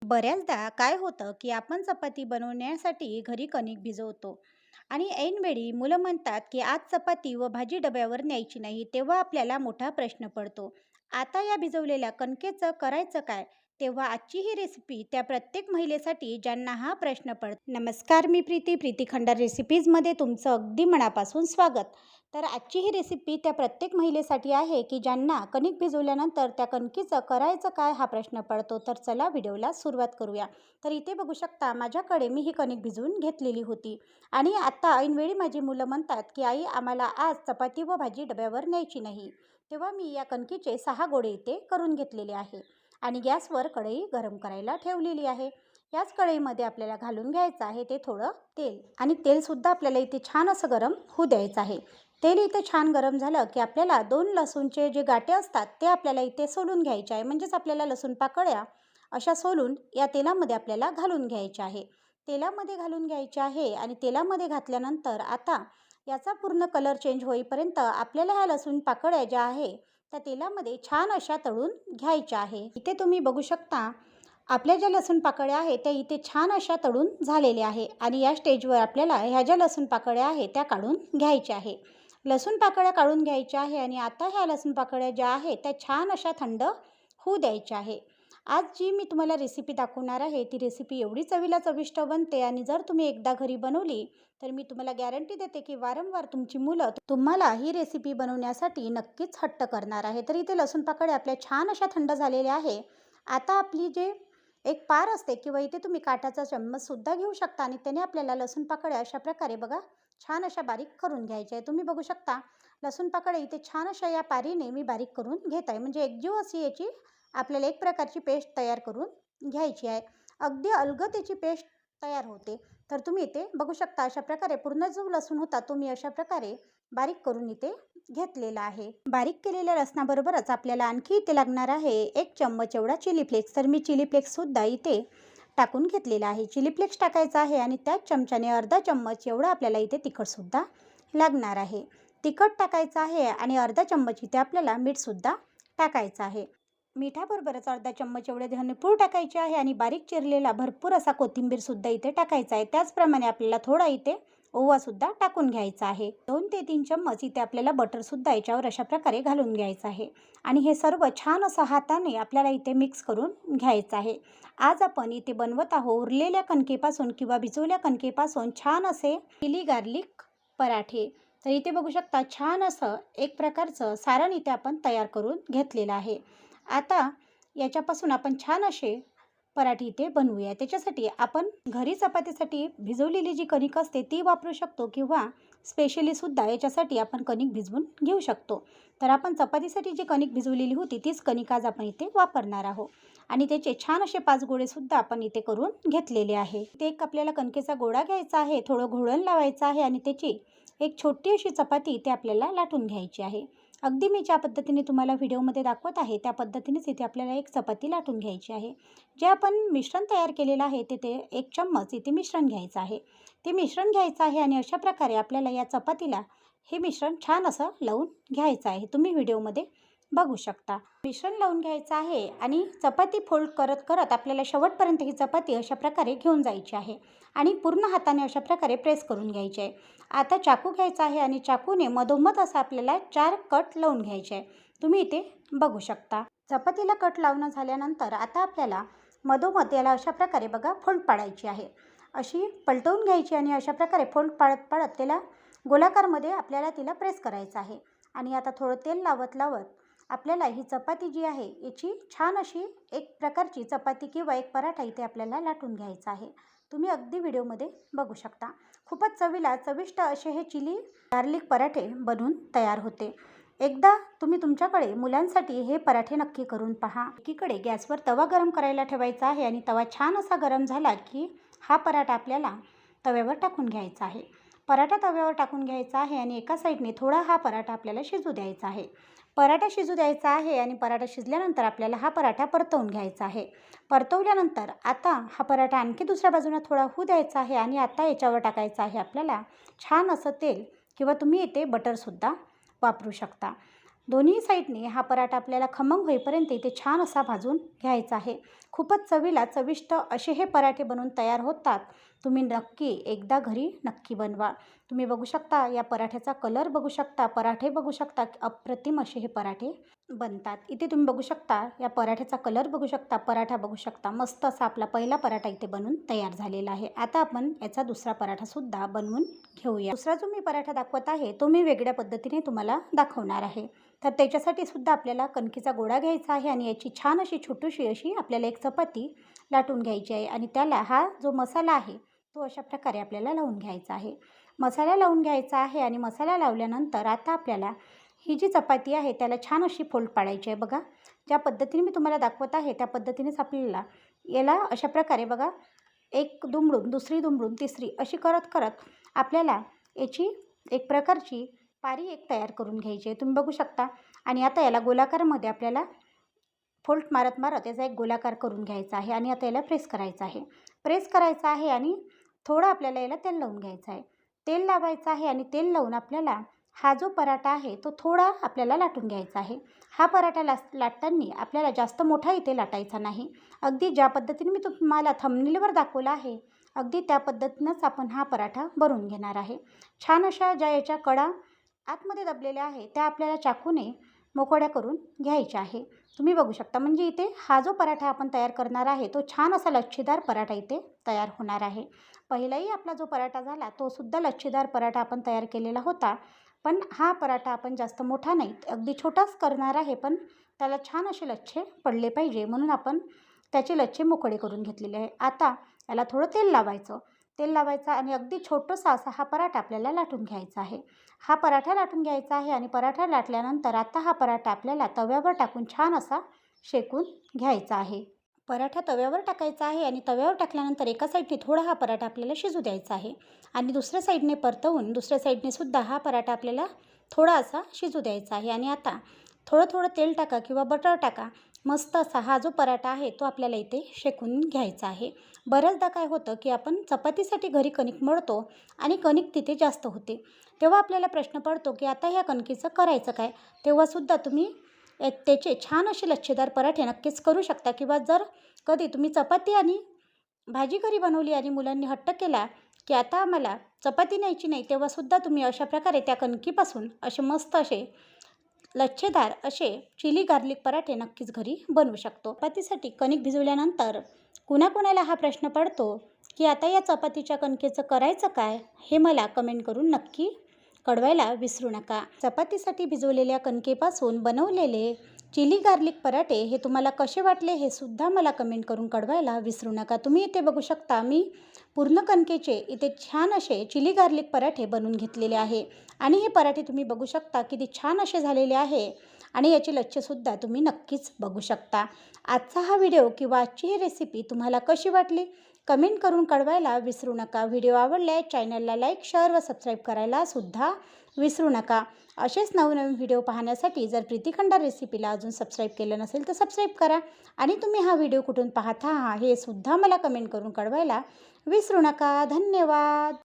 बऱ्याचदा काय होतं, की आपण चपाती बनवण्यासाठी घरी कणिक भिजवतो आणि ऐनवेळी मुलं म्हणतात, की आज चपाती व भाजी डब्यावर न्यायची नाही. तेव्हा आपल्याला मोठा प्रश्न पडतो. आता या भिजवलेल्या कणकेचं करायचं काय? तेव्हा आजची ही रेसिपी त्या प्रत्येक महिलेसाठी ज्यांना हा प्रश्न पडतो. नमस्कार, मी प्रीती खंडार रेसिपीजमध्ये तुमचं अगदी मनापासून स्वागत. तर आजची ही रेसिपी त्या प्रत्येक महिलेसाठी आहे, की ज्यांना कणिक भिजवल्यानंतर त्या कणकीचं करायचं काय हा प्रश्न पडतो. तर चला व्हिडिओला सुरुवात करूया. तर इथे बघू शकता माझ्याकडे मी ही कणिक भिजवून घेतलेली होती आणि आता ऐनवेळी माझी मुलं म्हणतात, की आई आम्हाला आज चपाती व भाजी डब्यावर न्यायची नाही. तेव्हा मी या कणकीचे 6 गोळे इथे करून घेतलेले आहे आणि गॅसवर कढई गरम करायला ठेवलेली आहे. याच कढईमध्ये आपल्याला घालून घ्यायचं आहे ते थोडं तेल आणि तेलसुद्धा आपल्याला इथे छान असं गरम होऊ द्यायचं आहे. तेल इथे छान गरम झालं की आपल्याला 2 लसूणचे जे गाठे असतात ते आपल्याला इथे सोलून घ्यायचे आहे. म्हणजेच आपल्याला लसूण पाकळ्या अशा सोलून या तेलामध्ये आपल्याला घालून घ्यायच्या आहे. तेलामध्ये घालून घ्यायचे आहे आणि तेलामध्ये घातल्यानंतर आता याचा पूर्ण कलर चेंज होईपर्यंत आपल्याला ह्या लसूण पाकळ्या ज्या आहे त्या तेलामध्ये छान अशा तळून घ्यायच्या आहे. इथे तुम्ही बघू शकता आपल्या ज्या लसूण पाकळ्या आहेत त्या इथे छान अशा तळून झालेल्या आहे आणि या स्टेजवर आपल्याला ह्या ज्या लसूण पाकळ्या आहेत त्या काढून घ्यायच्या आहे. लसूण पाकळ्या काढून घ्यायच्या आहे आणि आता ह्या लसूण पाकळ्या ज्या आहेत त्या छान अशा थंड होऊ द्यायच्या आहे. आज जी मी तुम्हाला रेसिपी दाखवणार आहे ती रेसिपी एवढी चवीला चविष्ट बनते आणि जर तुम्ही एकदा घरी बनवली तर मी तुम्हाला गॅरंटी देते की वारंवार तुमची मुलं तुम्हाला ही रेसिपी बनवण्यासाठी नक्कीच हट्ट करणार आहे. तर इथे लसूण पाकळ्या आपल्या छान अशा थंड झालेल्या आहे. आता आपली जे एक पार असते किंवा इथे तुम्ही काठाचा चम्मचसुद्धा घेऊ शकता आणि त्याने आपल्याला लसूण पाकळ्या अशा प्रकारे बघा छान अशा बारीक करून घ्यायच्या आहे. तुम्ही बघू शकता लसूण पाकळ्या इथे छान अशा या पारीने मी बारीक करून घेत आहे. म्हणजे एकजीव अशी याची आपल्याला एक प्रकारची पेस्ट तयार करून घ्यायची आहे. अगदी अलगद याची पेस्ट तयार होते. तर तुम्ही इथे बघू शकता अशा प्रकारे पूर्ण जो लसूण होता तो मी अशा प्रकारे बारीक करून इथे घेतलेला आहे. बारीक केलेल्या लसणाबरोबरच आपल्याला आणखी इथे लागणार आहे 1 चम्मच एवढा चिली फ्लेक्स. तर मी चिली फ्लेक्ससुद्धा इथे टाकून घेतलेला आहे. चिली फ्लेक्स टाकायचा आहे आणि त्याच चमच्याने अर्धा चम्मच एवढा आपल्याला इथे तिखटसुद्धा लागणार आहे. तिखट टाकायचं आहे आणि अर्धा चम्मच इथे आपल्याला मीठसुद्धा टाकायचं आहे. मिठाबरोबरच अर्धा चम्मच एवढे धनेपूड टाकायचे आहे आणि बारीक चिरलेला भरपूर असा कोथिंबीरसुद्धा इथे टाकायचा आहे. त्याचप्रमाणे आपल्याला थोडा इथे ओवासुद्धा टाकून घ्यायचा आहे. 2 ते 3 चम्मच इथे आपल्याला बटरसुद्धा याच्यावर अशा प्रकारे घालून घ्यायचं आहे आणि हे सर्व छान असं हाताने आपल्याला इथे मिक्स करून घ्यायचं आहे. आज आपण इथे बनवत आहोत उरलेल्या कणकेपासून किंवा भिजवल्या कणकेपासून छान असे चिली गार्लिक पराठे. तर इथे बघू शकता छान असं एक प्रकारचं सारण इथे आपण तयार करून घेतलेलं आहे. आता याच्यापासून आपण छान असे पराठे इथे बनवूया. त्याच्यासाठी आपण घरी चपातीसाठी भिजवलेली जी कणिक असते ती वापरू शकतो किंवा स्पेशलीसुद्धा याच्यासाठी आपण कणिक भिजवून घेऊ शकतो. तर आपण चपातीसाठी जी कणिक भिजवलेली होती तीच कणिक आज आपण इथे वापरणार आहोत आणि त्याचे छान असे 5 गोळेसुद्धा आपण इथे करून घेतलेले आहे. ते एक आपल्याला कणकेचा गोळा घ्यायचा आहे, थोडं घोळण लावायचं आहे आणि त्याची एक छोटी अशी चपाती इथे आपल्याला लाटून घ्यायची आहे. अगदी मी ज्या पद्धतीने तुम्हाला व्हिडिओमध्ये दाखवत आहे त्या पद्धतीनेच इथे आपल्याला एक चपाती लाटून घ्यायची आहे. जे आपण मिश्रण तयार केलेलं आहे ते 1 चम्मच इथे मिश्रण घ्यायचं आहे. ते मिश्रण घ्यायचं आहे आणि अशा प्रकारे आपल्याला या चपातीला हे मिश्रण छान असं लावून घ्यायचं आहे. तुम्ही व्हिडिओमध्ये बघू शकता. मिश्रण लावून घ्यायचं आहे आणि चपाती फोल्ड करत करत आपल्याला शेवटपर्यंत ही चपाती अशा प्रकारे घेऊन जायची आहे आणि पूर्ण हाताने अशा प्रकारे प्रेस करून घ्यायची आहे. आता चाकू घ्यायचा आहे आणि चाकूने मधोमध असं आपल्याला 4 कट लावून घ्यायचे आहे. तुम्ही इथे बघू शकता. चपातीला कट लावणं झाल्यानंतर आता आपल्याला मधोमध याला अशा प्रकारे बघा फोल्ड पाडायची आहे. अशी पलटवून घ्यायची आणि अशा प्रकारे फोल्ड पाडत पाडत त्याला गोलाकारमध्ये आपल्याला तिला प्रेस करायचं आहे आणि आता थोडं तेल लावत लावत आपल्याला ही चपाती जी आहे याची छान अशी एक प्रकारची चपाती किंवा एक पराठा इथे आपल्याला लाटून घ्यायचा आहे. तुम्ही अगदी व्हिडिओमध्ये बघू शकता. खूपच चवीला चविष्ट असे हे चिली गार्लिक पराठे बनून तयार होते. एकदा तुम्ही तुमच्याकडे मुलांसाठी हे पराठे नक्की करून पहा. एकीकडे गॅसवर तवा गरम करायला ठेवायचा आहे आणि तवा छान असा गरम झाला की हा पराठा आपल्याला तव्यावर टाकून घ्यायचा आहे. पराठा तव्यावर टाकून घ्यायचा आहे आणि एका साईडने थोडा हा पराठा आपल्याला शिजू द्यायचा आहे. पराठा शिजू द्यायचा आहे आणि पराठा शिजल्यानंतर आपल्याला हा पराठा परतवून घ्यायचा आहे. परतवल्यानंतर आता हा पराठा आणखी दुसऱ्या बाजूने थोडा होऊ द्यायचा आहे आणि आता याच्यावर टाकायचं आहे आपल्याला छान असं तेल किंवा तुम्ही इथे बटरसुद्धा वापरू शकता. दोन्ही साईडने हा पराठा आपल्याला खमंग होईपर्यंत इथे छान असा भाजून घ्यायचा आहे. खूपच चवीला चविष्ट असे हे पराठे बनवून तयार होतात. तुम्ही नक्की एकदा घरी नक्की बनवा. तुम्ही बघू शकता या पराठ्याचा कलर बघू शकता, पराठे बघू शकता, अप्रतिम असे हे पराठे बनतात. इथे तुम्ही बघू शकता या पराठ्याचा कलर बघू शकता, पराठा बघू शकता. मस्त असा आपला पहिला पराठा इथे बनून तयार झालेला आहे. आता आपण याचा दुसरा पराठासुद्धा बनवून घेऊया. दुसरा जो मी पराठा दाखवत आहे तो मी वेगळ्या पद्धतीने तुम्हाला दाखवणार आहे. तर त्याच्यासाठी सुद्धा आपल्याला कणकीचा गोळा घ्यायचा आहे आणि याची छान अशी छोटीशी अशी आपल्याला एक चपाती लाटून घ्यायची आहे आणि त्याला हा जो मसाला आहे तो अशा प्रकारे आपल्याला लावून घ्यायचा आहे. मसाला लावून घ्यायचा आहे आणि मसाला लावल्यानंतर आता आपल्याला ही जी चपाती आहे त्याला छान अशी फोल्ड पाडायची आहे. बघा, ज्या पद्धतीने मी तुम्हाला दाखवत आहे त्या पद्धतीनेच आपल्याला याला अशा प्रकारे बघा, एक दुमडून दुसरी दुमडून तिसरी अशी करत करत आपल्याला याची एक प्रकारची पारी एक तयार करून घ्यायची आहे. तुम्ही बघू शकता. आणि आता याला गोलाकारमध्ये आपल्याला फोल्ड मारत मारत याचा एक गोलाकार करून घ्यायचा आहे आणि आता याला प्रेस करायचा आहे. प्रेस करायचा आहे आणि थोडं आपल्याला याला तेल लावून घ्यायचं आहे. तेल लावायचं आहे आणि तेल लावून आपल्याला हा जो पराठा आहे तो थोडा आपल्याला लाटून घ्यायचा आहे. हा पराठा लाटताना आपल्याला जास्त मोठा इथे लाटायचा नाही. अगदी ज्या पद्धतीने मी तुम्हाला थंबनेलवर दाखवला आहे अगदी त्या पद्धतीनंच आपण हा पराठा बनवून घेणार आहे. छान अशा ज्या याच्या कडा आतमध्ये दबलेल्या आहे त्या आपल्याला चाकूने मोकळ्या करून घ्यायच्या आहे. तुम्ही बघू शकता. म्हणजे इथे हा जो पराठा आपण तयार करणार आहे तो छान असा लच्छेदार पराठा इथे तयार होणार आहे. पहिलाही आपला जो पराठा झाला तो सुद्धा लच्छेदार पराठा आपण तयार केलेला होता. पण हा पराठा आपण जास्त मोठा नाही, अगदी छोटाच करणार आहे, पण त्याला छान असे लच्छे पडले पाहिजे म्हणून आपण त्याचे लच्छे मोकळे करून घेतलेले आहे. आता याला थोडं तेल लावायचं. तेल लावायचं आणि अगदी छोटंसा असा हा पराठा आपल्याला लाटून घ्यायचा आहे. हा पराठा लाटून घ्यायचा आहे आणि पराठा लाटल्यानंतर आता हा पराठा आपल्याला तव्यावर टाकून छान असा शेकून घ्यायचा आहे. पराठा तव्यावर टाकायचा आहे आणि तव्यावर टाकल्यानंतर एका साईडने थोडा हा पराठा आपल्याला शिजू द्यायचा आहे आणि दुसऱ्या साईडने परतवून दुसऱ्या साईडने सुद्धा हा पराठा आपल्याला थोडा असा शिजू द्यायचा आहे. आणि आता थोडं थोडं तेल टाका किंवा बटर टाका. मस्त असा हा जो पराठा आहे तो आपल्याला इथे शेकून घ्यायचा आहे. बऱ्याचदा काय होतं की आपण चपातीसाठी घरी कणिक मळतो आणि कणिक तिथे जास्त होते, तेव्हा आपल्याला प्रश्न पडतो की आता ह्या कणकीचं करायचं काय. तेव्हासुद्धा तुम्ही त्याचे छान असे लच्छेदार पराठे नक्कीच करू शकता. किंवा जर कधी तुम्ही चपाती आणि भाजी घरी बनवली आणि मुलांनी हट्ट केला की आता आम्हाला चपाती न्यायची नाही, तेव्हासुद्धा तुम्ही अशा प्रकारे त्या कणकीपासून असे मस्त असे लच्छेदार असे चिली गार्लिक पराठे नक्कीच घरी बनवू शकतो. चपातीसाठी कणिक भिजवल्यानंतर कुणाकुणाला हा प्रश्न पडतो की आता या चपातीच्या कणकेचं करायचं काय, हे मला कमेंट करून नक्की कळवायला विसरू नका. चपातीसाठी भिजवलेल्या कणकेपासून बनवलेले चिली गार्लिक पराठे हे तुम्हाला कसे वाटले हे सुद्धा मला कमेंट करून कळवायला विसरू नका. तुम्ही इथे बघू शकता मी पूर्ण कणकेचे इथे छान असे चिली गार्लिक पराठे बनवून घेतलेले आहे आणि हे पराठे तुम्ही बघू शकता किती छान असे झालेले आहे आणि याची लच्छेसुद्धा तुम्ही नक्कीच बघू शकता. आजचा हा व्हिडिओ किंवा आजची ही रेसिपी तुम्हाला कशी वाटली कमेंट करून कळवायला विसरू नका. व्हिडिओ आवडल्यास चॅनलला लाईक, शेअर व सबस्क्राईब करायला सुद्धा विसरू नका. असेच नवनवीन व्हिडिओ पाहण्यासाठी जर प्रीती खंडार रेसिपीला अजून सबस्क्राईब केलं नसेल तर सबस्क्राईब करा आणि तुम्ही हा व्हिडिओ कुठून पाहता हे सुद्धा मला कमेंट करून कळवायला विसरू नका. धन्यवाद.